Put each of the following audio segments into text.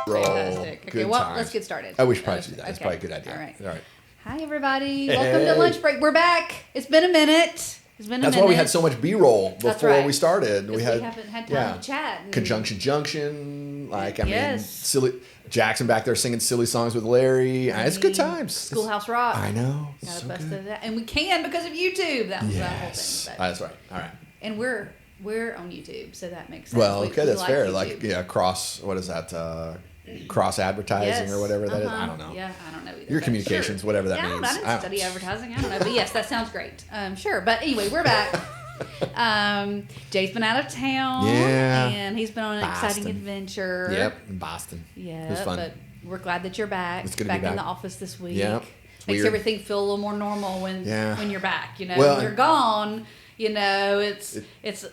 Roll. Fantastic. Okay, Good well, times. let's get started. Oh, we should probably do that. That's Okay. probably a good idea. All right. All right. Hi, everybody. Hey. Welcome to Lunch Break. We're back. It's been a minute. That's why we had so much B-roll before right. we started. We haven't had time to chat. And Conjunction Junction. Like, I mean, Yes. silly Jackson back there singing silly songs with Larry. It's good times. Schoolhouse Rock. I know. Got So a bust good. of that. And we can because of YouTube. That was that whole Yes. thing. But, That's right. All right. and we're on YouTube, so that makes sense. Well, We- okay, we that's fair. YouTube. Like, yeah, what is that? Cross advertising Yes. or whatever that is. Uh-huh. I don't know. Yeah, I don't know either. Your but communications, sure. whatever that yeah, means. I didn't study advertising. I don't know, but yes, that sounds great. Sure, but anyway, we're back. Jay's been out of town. Yeah. And he's been on an exciting Boston. adventure. Yep, in Boston. Yeah, It was fun. but we're glad that you're back. It's good to back be in back. the office this week. Yep. It's Makes weird. everything feel a little more normal when you're back. You know, Well, when you're gone. You know, it's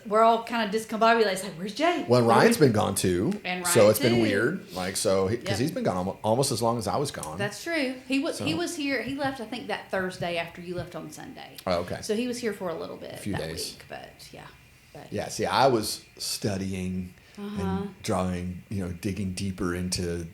we're all kind of discombobulated. It's like, where's Jay? Well, Ryan's been gone too, And so Ryan it's been too. weird. Like, so because Yep. he's been gone almost as long as I was gone. That's true. He was here. He left, I think, that Thursday after you left on Sunday. Oh, okay. So he was here for a little bit, few that days. week. But yeah, Yeah. See, I was studying Uh-huh. and drawing. Digging deeper into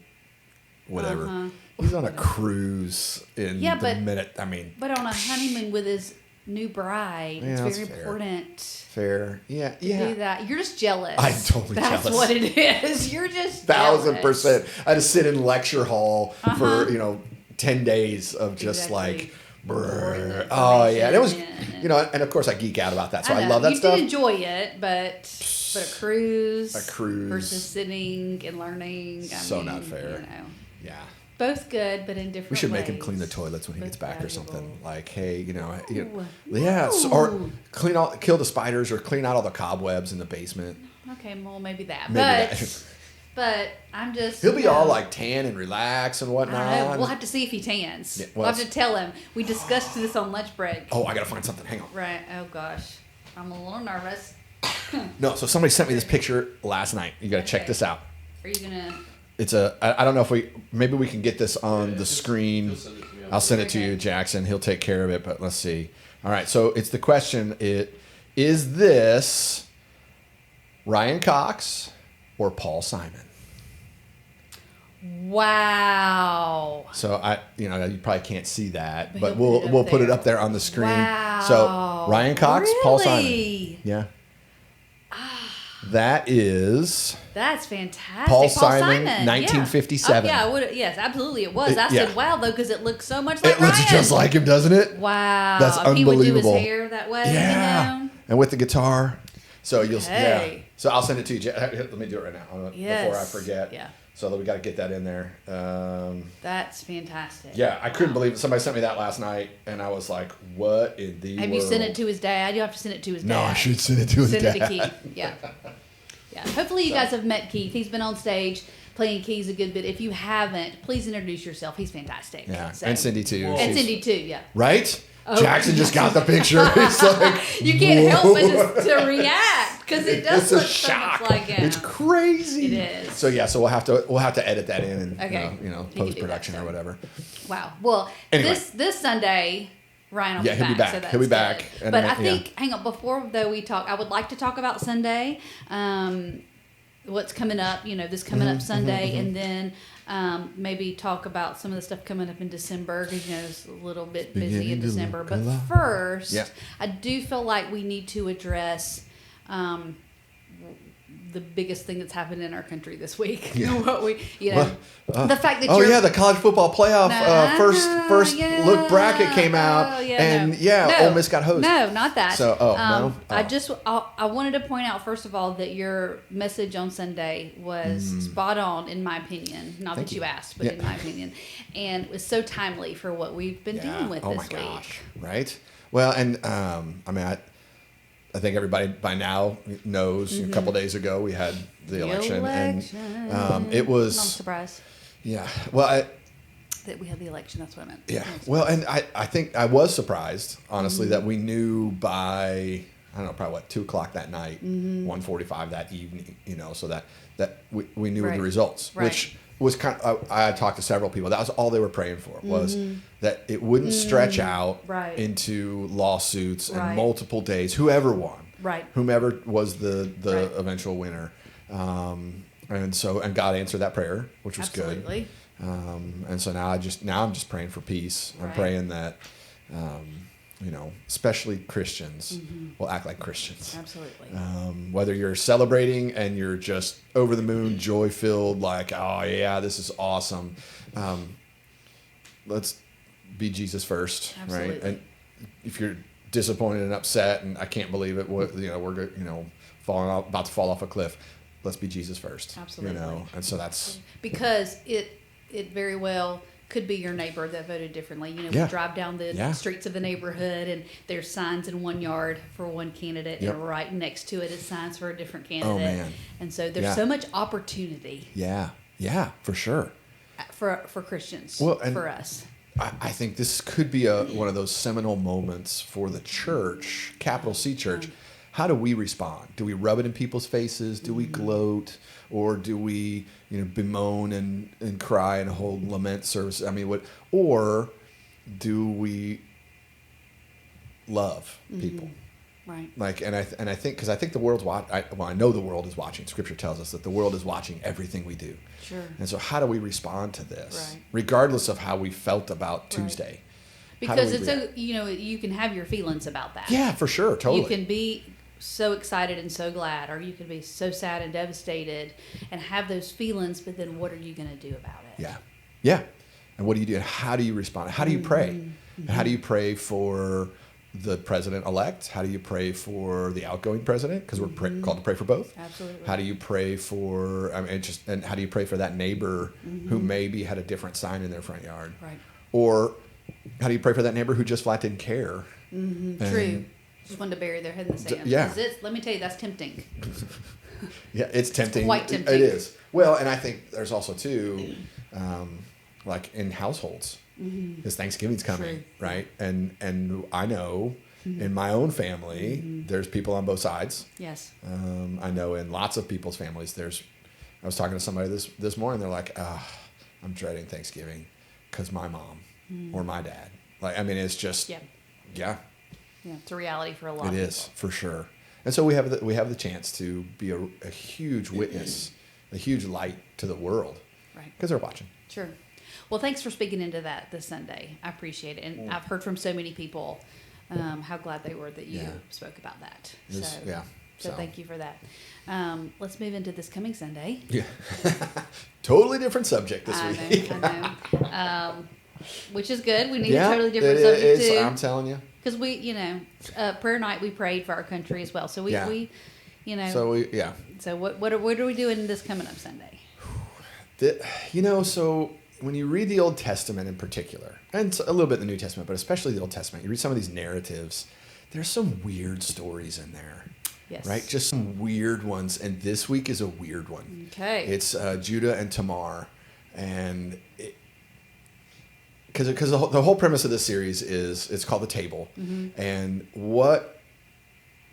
whatever. He's on a cruise in Yeah, the but- minute. I mean, But on a honeymoon with his new bride, Yeah, it's that's very fair. important fair. Yeah. to Yeah. do that. You're just jealous. I'm totally That's jealous. what it is. You're just 1,000%. I had to sit in lecture hall Uh-huh. for 10 days of just Exactly. like. Boring Brr. Oh yeah, and it was, information. and of course I geek out about that, so I know. love that you stuff. did enjoy it, but a cruise, versus sitting and learning. So not fair. You know, Yeah, both good, but in different. we should make him ways. clean the toilets when he gets Both back or valuable. something. Like, hey, Ooh. yeah, or Ooh. kill the spiders or clean out all the cobwebs in the basement. Okay, well maybe that, Maybe but that. but I'm just. He'll be all like tan and relax and I whatnot. don't know. We'll have to see if he tans. Yeah, we'll well, have to tell him. We discussed this on lunch break. Oh, I gotta find something. Hang on. Right. Oh gosh, I'm a little nervous. No, so somebody sent me this picture last night. You gotta check Okay. this out. Are you gonna? It's I don't know if maybe we can get this on the screen. I'll send it to you, Okay. Jackson. He'll take care of it, but let's see. All right, so it's the question: is this Ryan Cox or Paul Simon? Wow. So you probably can't see that, but he'll we'll put it up put it there. up there on the screen. Wow. So Ryan Cox, Paul Simon. Really? Yeah. That is That's fantastic. Paul Simon, yeah. 1957. Oh, yeah, I would. Yes, absolutely, it was. I yeah. said, "Wow," though, because it looks so much like it looks Ryan. just like him, doesn't it? Wow. That's If he would do unbelievable. his hair that way. Yeah. You know? And with the guitar. So you'll Okay. So I'll send it to you. Let me do it right now before I Yes. forget. Yeah. So we got to get that in there. That's fantastic. Yeah, I couldn't Wow. believe it. Somebody sent me that last night, and I was like, "What in the Have world?" you sent it to his dad? You have to send it to his dad. No, I should send it to his Send dad. it to Keith. Yeah. Yeah. Hopefully you guys have met Keith. He's been on stage playing keys a good bit. If you haven't, please introduce yourself. He's fantastic. Yeah, So- and Cindy too. And She's- Cindy too. Yeah. Right? Oh, Jackson just got the picture. It's like You can't help but whoa. just to react because it does It's a look shock. so much like him. It's crazy. It is. So yeah, so we'll have to edit that in and Okay. you know You can do post production that, or so. whatever. Wow. Well, Anyway. this Sunday, Ryan will Yeah, be he'll be back. back. So that's He'll be good. back. And But then, I think, hang on, before though we talk, I would like to talk about Sunday. What's coming up? This coming Mm-hmm, up Sunday, and then maybe talk about some of the stuff coming up in December because it's a little bit busy Beginning in to December. look But alive. first, Yeah. I do feel like we need to address. The biggest thing that's happened in our country this week. Yeah. What we, Well, the fact that oh you're yeah, the college football playoff first yeah. look bracket came out, Oh, and no. Ole Miss got hosed. No, not that. So, no? I wanted to point out first of all that your message on Sunday was spot on in my opinion. Not Thank that you you. asked, but Yeah. in my opinion, and it was so timely for what we've been dealing with Oh this my week. gosh, right? Well, and I think everybody by now knows. A couple days ago, we had the election, and it was. I'm surprised Yeah. Well, that we had the election. That's what I meant. yeah. Well, and I think I was surprised, honestly, that we knew by I don't know, probably 2:00 that night, 1:45 that evening. So that we knew Right. the results, Right. which was kind of, I talked to several people. That was all they were praying for, was that it wouldn't stretch out Right. into lawsuits and Right. multiple days. Whoever won, Right. whomever was the Right. eventual winner. and God answered that prayer, which was Absolutely. good. And so now I'm just praying for peace. I'm Right. praying that, especially Christians will act like Christians. Absolutely. Whether you're celebrating and you're just over the moon, joy filled, like, oh yeah, this is awesome. Let's be Jesus first, Absolutely. right? And if you're disappointed and upset, and I can't believe it, we're about to fall off a cliff. Let's be Jesus first. Absolutely. And so that's Because it very well could be your neighbor that voted differently. Yeah. We drive down the Yeah. streets of the neighborhood, and there's signs in one yard for one candidate, Yep. and right next to it is signs for a different Oh, candidate. man. And so there's Yeah. so much opportunity yeah, for sure. for Christians, Well, and- for us. I think this could be one of those seminal moments for the church, capital C church. How do we respond? Do we rub it in people's faces? Do we gloat? Or do we, bemoan and cry and hold lament service? I mean, or do we love people? Right. And I think, because I think the world's I know the world is watching. Scripture tells us that the world is watching everything we do. Sure. And so how do we respond to this? Right. Regardless of how we felt about Tuesday. How do Because we it's react? you can have your feelings about that. Yeah, for sure. Totally. You can be so excited and so glad, or you can be so sad and devastated and have those feelings, but then what are you going to do about it? Yeah. Yeah. And what do you do? And how do you respond? How do you pray? And how do you pray for the president-elect? How do you pray for the outgoing president? Because we're called to pray for both. Absolutely. How do you pray for, and how do you pray for that neighbor who maybe had a different sign in their front yard? Right. Or how do you pray for that neighbor who just flat didn't care? True. Just wanted to bury their head in the sand. yeah. 'Cause let me tell you, that's tempting. Yeah, it's tempting. quite tempting. It is. Well, and I think there's also too, like in households, because Thanksgiving's coming, True. right? And I know in my own family, there's people on both sides. Yes. I know in lots of people's families, I was talking to somebody this morning. They're like, I'm dreading Thanksgiving because my mom or my dad. Like, I mean, it's just, Yeah. yeah, Yeah. It's a reality for a lot it of people. is for sure. And so we have the chance to be a huge witness, a huge light to the world, Right. because they're watching. Sure. Well, thanks for speaking into that this Sunday. I appreciate it. And I've heard from so many people how glad they were that you Yeah. spoke about that. It was- yeah. So thank you for that. Let's move into this coming Sunday. Yeah, totally different subject this week. I know. Which is good. We need Yeah, a totally different it subject is, too. I'm telling you. Because we, prayer night, we prayed for our country as well. So Yeah. So what are we doing this coming up Sunday? So when you read the Old Testament in particular, and a little bit the New Testament, but especially the Old Testament, you read some of these narratives, there's some weird stories in there. Yes. Right? Just some weird ones. And this week is a weird one. Okay. It's Judah and Tamar. And because the whole premise of this series is, it's called The Table. And what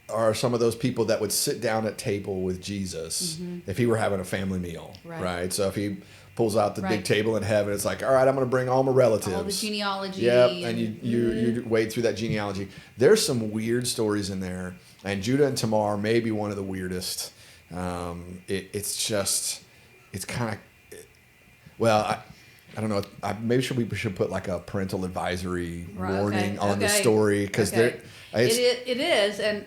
are some of those people that would sit down at table with Jesus if he were having a family meal, right? So if he pulls out the big table in heaven, it's like, all right, I'm going to bring all my relatives. All the genealogy. Yep, and you wade through that genealogy. There's some weird stories in there, and Judah and Tamar may be one of the weirdest. It's kind of, well, I don't know. Maybe we should put like a parental advisory warning on the story, because it is, and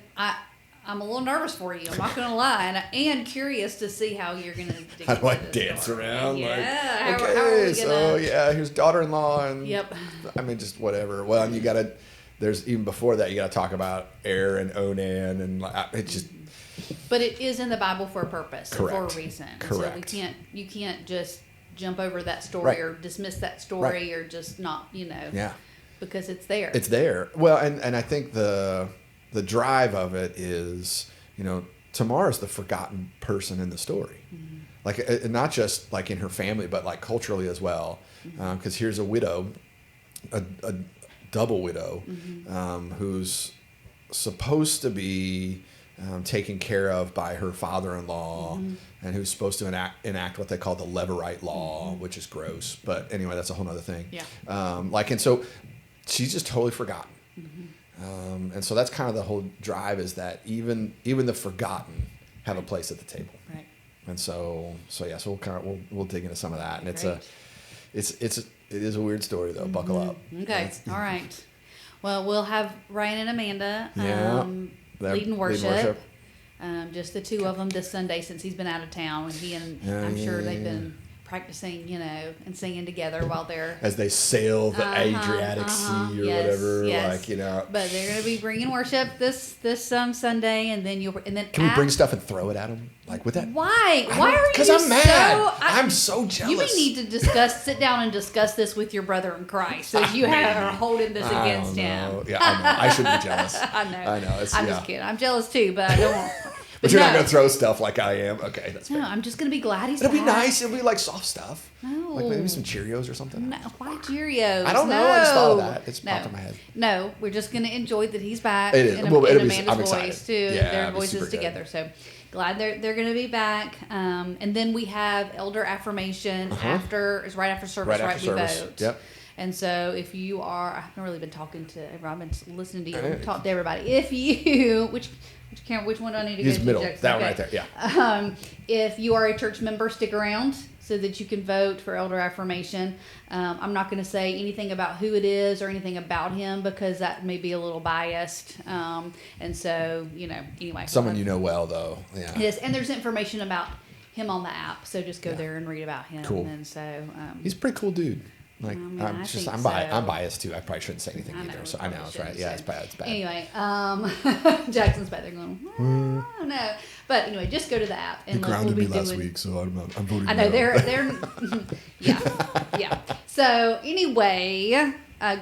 I'm a little nervous for you. I'm not going to lie, and curious to see how you're going to. How do I dance around? Yeah. Like, how are we so gonna... here's daughter-in-law, and Yep. I mean, just whatever. Well, and you got to. There's even before that, you got to talk about Er and Onan, and it just. But it is in the Bible for a purpose, and for a Correct. reason. And Correct. So you can't just jump over that story or dismiss that story Right. or just not, Yeah. because it's there. It's there. Well, and I think the drive of it is, Tamar is the forgotten person in the story. Like, not just like in her family, but like culturally as well. Because here's a widow, a double widow, who's supposed to be taken care of by her father-in-law, and who's supposed to enact what they call the Levirate law, which is gross. But anyway, that's a whole other thing. Yeah. And so she's just totally forgotten. And so that's kind of the whole drive, is that even the forgotten have a place at the table. Right. And so yeah, so we'll dig into some of that. And Great. it is a weird story though. Buckle up. Okay. All right. Well, we'll have Ryan and Amanda They're leading leading worship. Just the two of them this Sunday since he's been out of town. He and I'm sure they've been practicing, and singing together while they're as they sail the Adriatic Sea or whatever. Yes. Like, But they're going to be bringing worship this Sunday, and then can we bring stuff and throw it at them? Like with that? Why? Why are you? Because I'm mad. So, I'm so jealous. You may need to sit down and discuss this with your brother in Christ, as you are holding this against him. Yeah, I know. I shouldn't be jealous. I know. I'm just kidding. I'm jealous too, but I don't. But you're not going to throw stuff like I am. Okay, that's fair. No, I'm just going to be glad he's It'll back. be nice. It'll be like soft stuff. No. Like maybe some Cheerios or something. No, why Cheerios? I don't know. I just thought of that. It's popped in my head. No, we're just going to enjoy that he's back. It is. And, Well, and I'm Amanda's voice excited. too. Yeah, Their it'll be super voices good. together. So glad they're going to be back. And then we have elder affirmation right after service. Right, we vote. Yep. And so if you are, I haven't really been talking to everyone. I've been listening to you talk to everybody. If you, which one do I need to He's go to? middle. Jackson? That one Okay. right there. Yeah. If you are a church member, stick around so that you can vote for elder affirmation. I'm not going to say anything about who it is or anything about him because that may be a little biased. And so, anyway. Someone you know well, though. Yeah. Yes, and there's information about him on the app, so just go there and read about him. Cool. And so He's a pretty cool dude. Like I think I'm biased too. I probably shouldn't say anything either. So I know it's right. Yeah, it's bad. It's bad. Anyway, Jackson's back there going, oh, no. But anyway, just go to the app and grounded we'll me be last doing. week, so I'm voting. I know no. they're yeah. So anyway,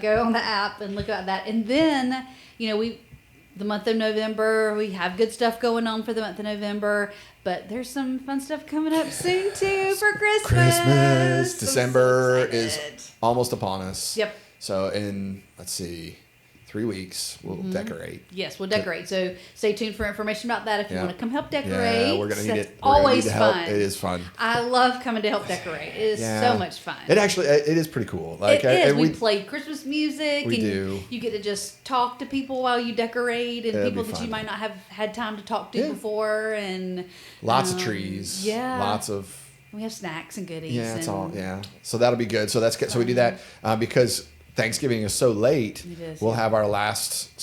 go on the app and look at that, and then the month of November we have good stuff going on for the month of November, but there's some fun stuff coming up soon too for Christmas. December I'm so is excited. almost upon us. Yep. So in 3 weeks we'll decorate. Yes, we'll decorate. So stay tuned for information about that if you Yeah. want to come help decorate. Yeah, we're gonna need That's it. We're gonna always need help. fun. It is fun. I love coming to help decorate. It is so much fun. It is pretty cool. Like It is. and We play Christmas music. We and do. You get to just talk to people while you decorate, and It'll people be that you fun. might not have had time to talk to Yeah. before, and lots of trees. Yeah, Lots of. We have snacks and goodies. Yeah, it's and all. Yeah. So that'll be good. So that's good. So we do that because Thanksgiving is so late. It is, we'll yeah. have our last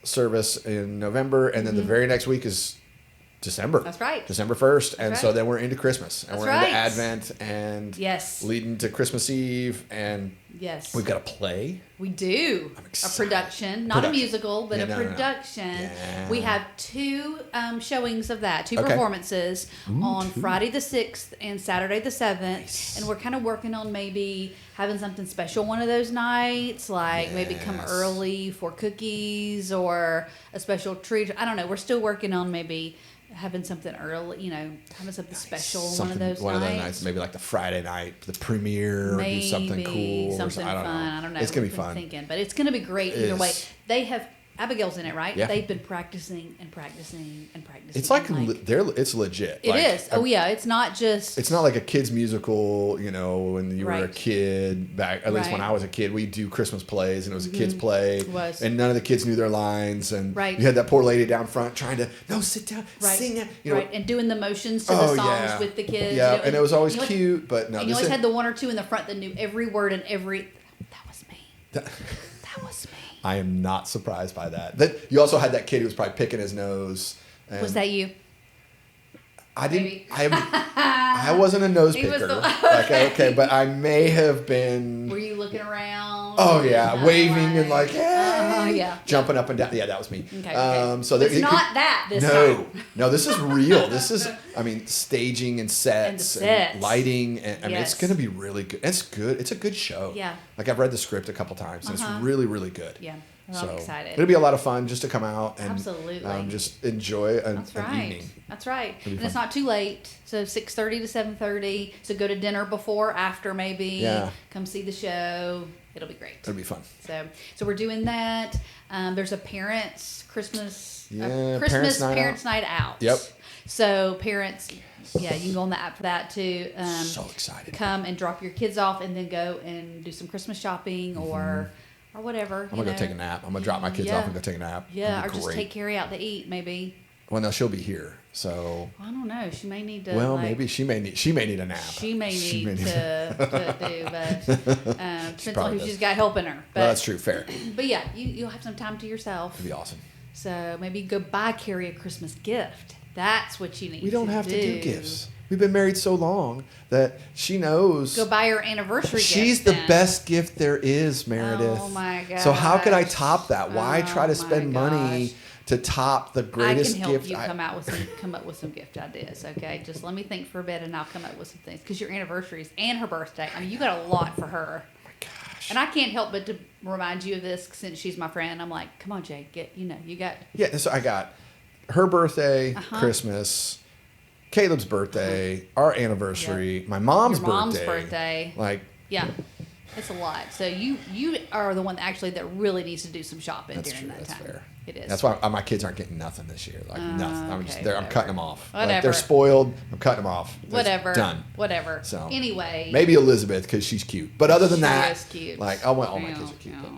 service in November, and then the very next week is December. That's right. December 1st, and so right. then we're into Christmas, and That's we're right. into Advent, and Yes. leading to Christmas Eve, and Yes. we've got a play. We do. A excited. production, not a musical, but Yeah, a no, no, no. production. Yeah. We have two showings of that, two Okay. performances on Friday the 6th and Saturday the 7th. And we're kind of working on maybe having something special one of those nights, like maybe come Yes. early for cookies or a special treat. I don't know. We're still working on maybe having something early, having something special one of those nights. Maybe like the Friday night, the premiere, or do something cool, something I don't fun. know. I don't know. It's gonna be We've been fun. Thinking, but it's gonna be great It either way. is. They have Abigail's in it, right? Yeah. They've been practicing and practicing and practicing. It's like and, it's legit. it is. Oh yeah, it's not just. It's not like a kid's musical, when you were a Right. kid back. At least when Right. I was a kid, we do Christmas plays, and it was a kids play, It was. and none of the kids knew their lines, and Right. you had that poor lady down front trying to sit down, Right. sing it, right, and doing the motions to Oh, the songs yeah. with the kids. Yeah, and it was always you always- cute, but no, And you this always is- had the one or two in the front that knew every word and every. That was me. That was me. I am not surprised by that. That you also had that kid who was probably picking his nose. And Was that you? I didn't. Maybe. I wasn't a nose He was picker. the- okay, but I may have been. Were you looking around? Oh yeah, waving and like, hey, yeah. jumping up and down. Yeah, that was me. Okay. So It's not that this time. No, this is real. This is, staging and sets and, sets. lighting, and it's Yes. going to be really good. It's good. It's a good show. Yeah. Like I've read the script a couple times, and it's really, really good. Yeah. Well, I'm excited. It'll be a lot of fun just to come out and Absolutely. just enjoy an That's right. evening. That's right. be And fun. it's not too late. So 6:30 to 7:30. So go to dinner before, after maybe. Yeah. Come see the show. It'll be great. It'll be fun. So we're doing that. There's a parents Christmas Yeah, Christmas parents' night night out. Yep. So parents, yeah, you can go on the app for that too. So excited. Come and drop your kids off, and then go and do some Christmas shopping or whatever. I'm gonna go take a nap. I'm gonna drop my kids Yeah. off and go take a nap. Yeah, It'll or be just great. take Carrie out to eat maybe. Well, no, she'll be here. So. I don't know. She may need to. Well, like, maybe she may need a nap. She may need to do, but depends on who does. she's got helping her. But, Well, that's true. Fair. But yeah, you'll have some time to yourself. It'd be awesome. So maybe go buy Carrie a Christmas gift. That's what you need. We don't have to do gifts. We've been married so long that she knows. Go buy her anniversary gift. She's the best gift there is, Meredith. Oh my gosh. So how could I top that? Why try to Oh spend my money gosh. to top the greatest I can help gift? you come up with some gift ideas. Okay, just let me think for a bit, and I'll come up with some things. Because your anniversaries and her birthday. I mean, you got a lot for her. Oh my gosh. And I can't help but to remind you of this since she's my friend. I'm like, come on, Jay, you got. Yeah, so I got her birthday, Christmas, Caleb's birthday, our anniversary, my mom's Your mom's birthday. Like, Yeah, it's a lot. So you are the one that really needs to do some shopping that's during true. that That's time. fair. It is. That's why my kids aren't getting nothing this year. Like nothing. I'm just okay, I'm cutting them off. Like, Whatever. they're spoiled. I'm cutting them off. It's Whatever. Done. Whatever. So anyway, maybe Elizabeth because she's cute. But other than she that, is cute. like I want all my kids are cute. Yeah.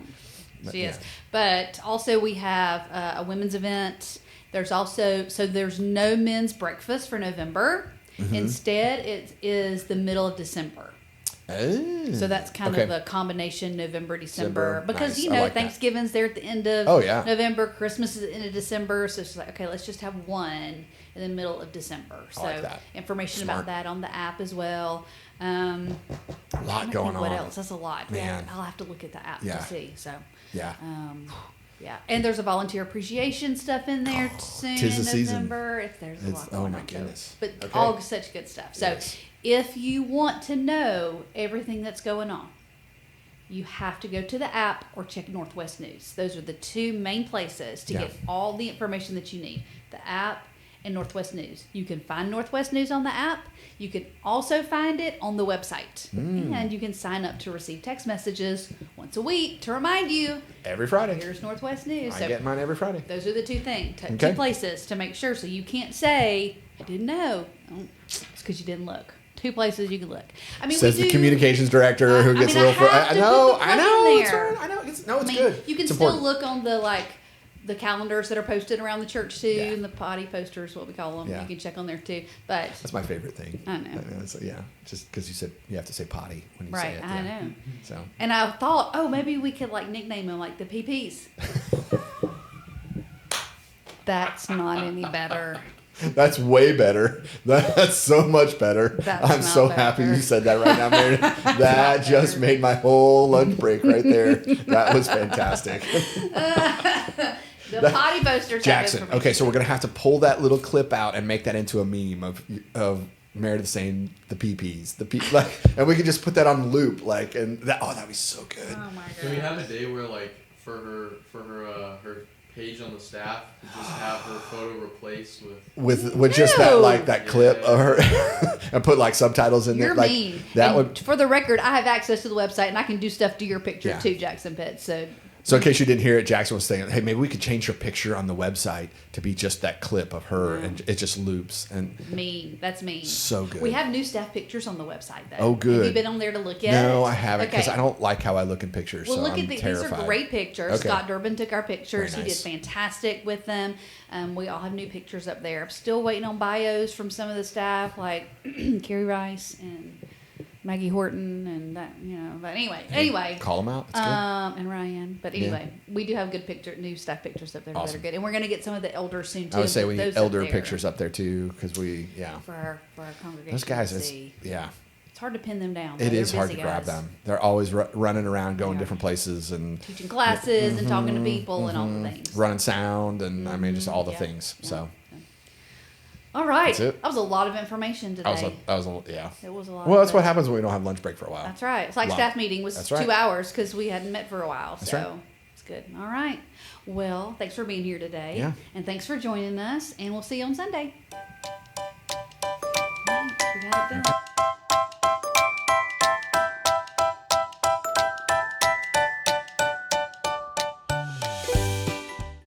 But, She yeah. is. But also we have a women's event. There's no men's breakfast for November. Mm-hmm. Instead, it is the middle of December. Oh. So that's kind Okay. of a combination November, December. December. Because, Nice. I like that. Thanksgiving's there at the end of Oh, yeah. November. Christmas is at the end of December. So it's like, okay, let's just have one in the middle of December. So like that. information Smart. about that on the app as well. A I lot don't going think on. what else? That's a lot. Man. I'll have to look at the app Yeah. to see. So, Yeah. yeah. And there's a volunteer appreciation stuff in there soon tis in the season. November. There's a It's- lot oh going my on. goodness. But Okay. all such good stuff. So Yes. if you want to know everything that's going on, you have to go to the app or check Northwest News. Those are the two main places to Yeah. get all the information that you need. The app and Northwest News. You can find Northwest News on the app. You can also find it on the website. And you can sign up to receive text messages once a week to remind you, Every Friday. here's Northwest News. I get mine every Friday. Those are the two things, Okay. two places to make sure. So you can't say, I didn't know. Oh, it's because you didn't look. Two places you can look. I mean, Says we do, the communications director who I gets mean, a little. I have to know. put the I plug know. in It's there. all right. I know. It's I mean, good. you can It's still important. look on the calendars that are posted around the church too, Yeah. and the potty posters, what we call them. Yeah. You can check on there too. But That's my favorite thing. I know. So, yeah, just because you said you have to say potty when you say right, it. I yeah. know. So And I thought, oh, maybe we could nickname them like the PPs. That's not any better. that's way better. That's so much better. That's I'm not so happy better. you said that right now, Meredith. That just better. made my whole lunch break right there. That was fantastic. The potty posters. have Jackson. information. Okay, so we're gonna have to pull that little clip out and make that into a meme of Meredith saying the PPs, and we could just put that on loop, and that'd be so good. Oh my god. Can we have a day where, for her page on the staff, we just have her photo replaced With just that No. that clip of her, and put subtitles in You're there. mean. That And would. For the record, I have access to the website and I can do stuff to your picture Yeah. too, Jackson Pitt. So in case you didn't hear it, Jackson was saying, "Hey, maybe we could change her picture on the website to be just that clip of her, and it just loops." And mean. That's mean. So good. We have new staff pictures on the website though. Oh, good. Have you been on there to look at? no, it? I haven't because Okay. I don't like how I look in pictures. Well, so look I'm at these terrified. are great pictures. Okay. Scott Durbin took our pictures. Very He did nice. fantastic with them. We all have new pictures up there. I'm still waiting on bios from some of the staff, like Carrie Rice and Maggie Horton, and that But anyway, Call them out. It's good. and Ryan. But anyway, we do have good new staff pictures up there that Awesome. are good, and we're gonna get some of the elders soon too. I would say Put we need those up elder there pictures up there too because for our congregation. those guys. to It's, see. yeah, It's hard to pin them down. it They're is hard to busy grab guys. them. They're always running around, going They are. different places, and Teaching classes and talking to people and all the things. running sound, and I mean just all the Yeah. things. Yeah. So All right. That's it. That was a lot of information today. I was yeah. It was a lot. Well, of that's what it. happens when we don't have lunch break for a while. That's right. It's like Wow. staff meeting was That's right. 2 hours because we hadn't met for a while. That's so right. it's good. All right. Well, thanks for being here today. Yeah. And thanks for joining us. And we'll see you on Sunday.